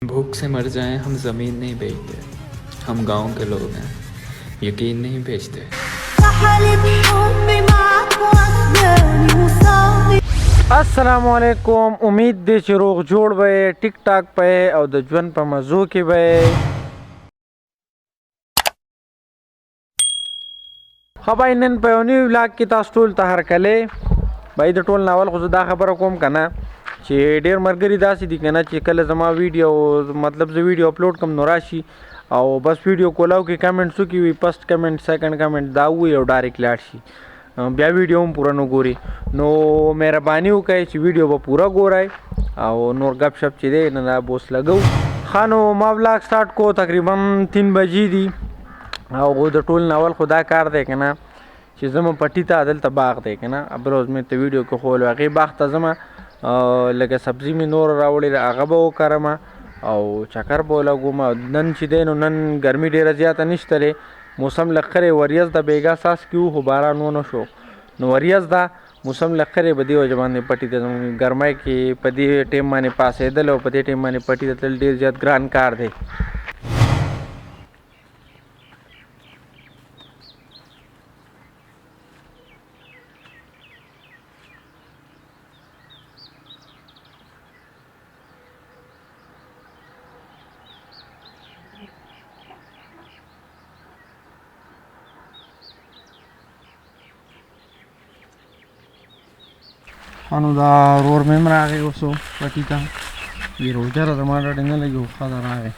भूख से मर जाएं हम ज़मीन नहीं बेचते, हम गांव के लोग हैं यकीन नहीं बेचते। अस्सलामुअलैकुम। उम्मीद दे چې روغ جوړ به ټیک ټاک په او د ژوند په مزو کې به خبای نن په یو نوي ولاګ کې تاسو ټول ته هرکلی بای د ټول ناول خو زه دا خبره کوم که نه چې ډېر ملګري داسې دي که نه چې کله زما ویډیو مطلب زه ویډیو اپلوډ کړم نو راشي او بس ویډیو کولاو کې کمنټس وکړي وي فسټ کمنټ سیکنډ کمنټ دا ووایي او ډایرکټ لاړ شي بیا ویډیو هم پوره نه ګوري. نو مهرباني وکړئ چې ویډیو به پوره ګورئ او نور گپ شپ چې دی نه دا بوس لګو. ښه نو ما ولاګ سټارټ کو تقریبا 3 بجې دي او د ټول ناول خو دا کار دی که نه چې زه مې پټي ته دلته باغ دی که نه بل ورځ مې ته ویډیو کې ښول هغې باغ ته ځمه لکه سبزي مې نور راوړې ده هغه به وکرم او چکر به ولګوم. نن چې دی نو نن ګرمي ډېره زیاته نشته دی موسم لخرې وریځ د بیګا ساس کې و خو باران ونه شو نو وریځ ده موسم لخرې به دې وجه باندې پټي ته ځم ګرمۍ کې په دې ټیم باندې پاسېدل او په دې ټیم باندې پټي ته تلل ډېر زیات ګران کار دی. نو دا ورور مې هم راغی اوسو پټي ته وی روژه ده زما ډډې نه لګي خو ښه ده راغی.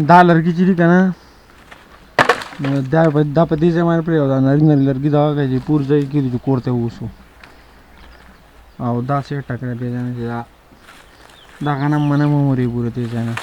دا لرګي چې دي که نه دا په دې ځای باندې پرېږدو دا نري نري لرګي دغه کوي چې پور ځای کېږدو چې کور ته ووسو او دا سیټ ټکړه دې ځای نه چې دا غنم منم هم ورې پوره دې ځای نه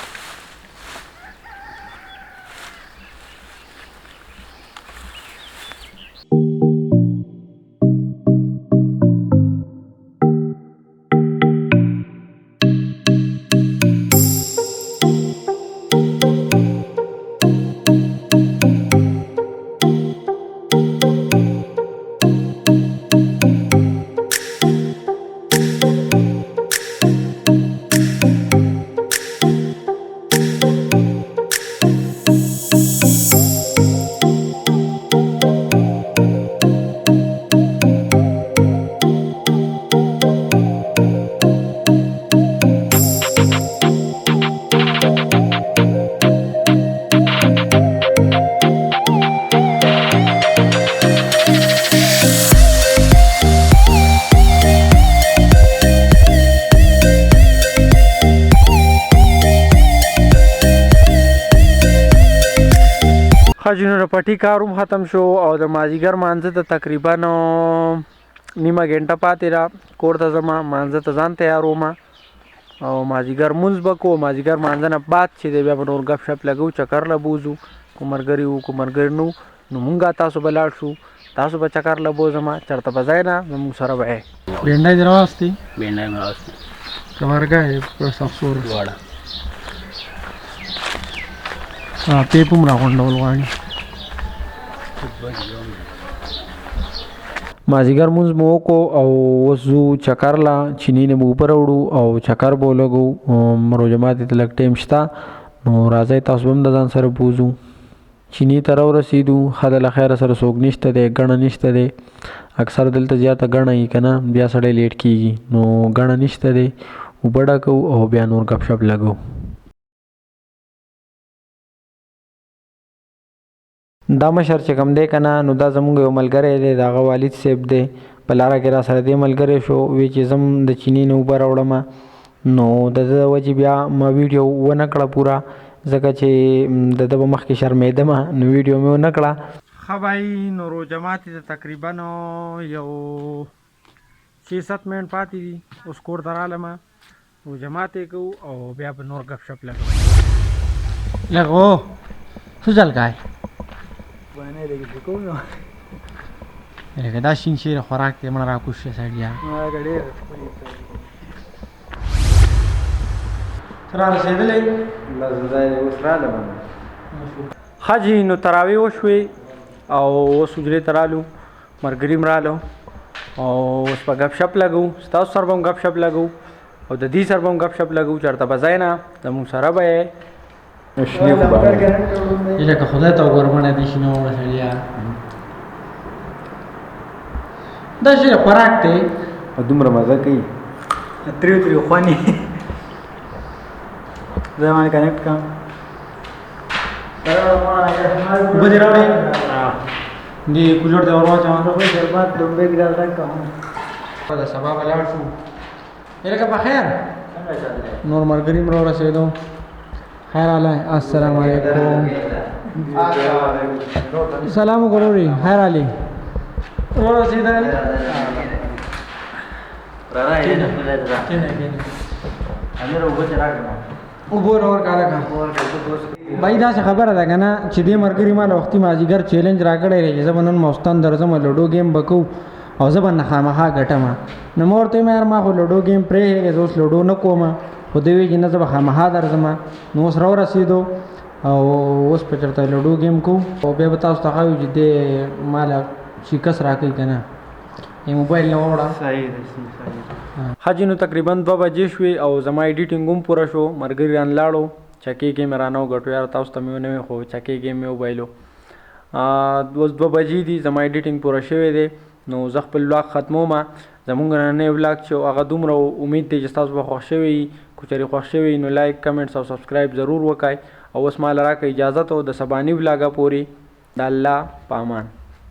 خجونو پټي کار هم ختم شو او د مازدیګر مانځه ته تقریبا نیمه ګنټه پاتې ده کور ته ځم مانځه ته ځان تیاروم او مازدیګر مونځ به کوو مازدیګر مانځه نه بعد چې دی بیا به نور ګپ شپ لګو چکر له بوځو که ملګري وو که ملګري نه وو نو مونږ تاسو به لاړ شو تاسو به چکر له بوځم چېرته به ځای نه زموږ سره به یې بینډۍ دې راواستې بینډۍ مې راوستې که ورګه یې سفسور دواړه پیپ هم راغونډول غواړي. مازدیګر مونځ مو وکړو او اوس ځو چکر له چیني نه به اوبه راوړو او چکر به ولګو روژه ماتې ته لږ ټایم شته نو راځئ تاسو به هم د ځان سره بوځو. چیني ته راورسېدو ښه ده له خیره سره څوک نشته دی ګڼه نشته دی اکثر دلته زیاته ګڼه وي که نه بیا سړی لیټ کېږي نو ګڼه نشته دی اوبه ډکوو او بیا نور ګپ شپ لګو. دا مشر چې کوم دی که نه نو دا زمونږ یو ملګری دی د هغه والد صاحب دی په لاره کې را سره دی ملګری شو وی چې زم د چیني نه اوبه راوړم نو د ده د وجې بیا ما ویډیو ونه کړه پوره ځکه چې د ده به مخکې شرمېدم نو ویډیو مې ونه کړه. ښه بھائی نو روژه ماتې ته تقریبا یو 6-7 منټ پاتې دي اوس کور ته رالم روژه ماتې کوو او بیا به نور ګپ شپ لګو. لږ او څه چل کوې لکه دا شین شیر خوراک دی مړه راکوز شه سړیا را رسېدلی اوس رالم ښه جي نو تراویح وشوې او اوس حجرې ته رالو ملګري هم رالو او اوس به ګپ شپ لګو ستاسو سره به هم ګپ شپ لګو او د دې سره به هم غپ شپ لګو چېرته به ځای نه زموږ سره به یې شنې خو به لکه خدای ته وګوره مړه دې شنه وړه سړیا دا شی خوراک دی او دومره مزه کوي تریو خواني زمان کنیکټ کړم اوبه دې راوړې دې کولر ته ور واچوه شربت دومبه کې راځه کوم دا سبا ولاړ شو لکه په خیر نور ملګري مې راورسېدو خیر علی السلام علیکم سلام ګوروري خیر علی راورسېدل اوبه نور کاله کا بھائی دا څه خبره ده کنه چې دې مرګري مال وختي مازیګر چیلنج راکړی دی چې زه به نن موستان درځم لوډو گیم بکو او زه به نه خامخا ګټم نو مور ته مې ما خو لوډو گیم پرېږدې زه اوس لوډو نه کوم خو دوی وایي چې نه زه به خامخا درځم نو اوس راورسېدو او اوس په چېرته لوډو گیم کوو او بیا به تاسو ته ښایو چې دې ماله شکست راکوي که نه یې موبایل نه ووړه حاجی نو تقریبا 2 بجې شوې او زما ایډیټینګ هم پوره شو مرګري ران لاړو چکې کې مې رانه وګټو یار تاسو ته مې ونه وی خو چکې کې مې وبایلو اوس 2 بجې دي زما ایډیټینګ پوره شوی دی نو زه خپل ولاګ ختموم زمونږ نننی ولاګ چې هغه دومره امید دی چې تاسو به خوښ شوي که چېرې خوښ شوي نو لایک کمنټس او سبسکرایب ضرور وکړئ او اوس ما له راکړه اجازت او د سباني ولاګه پورې د الله په امان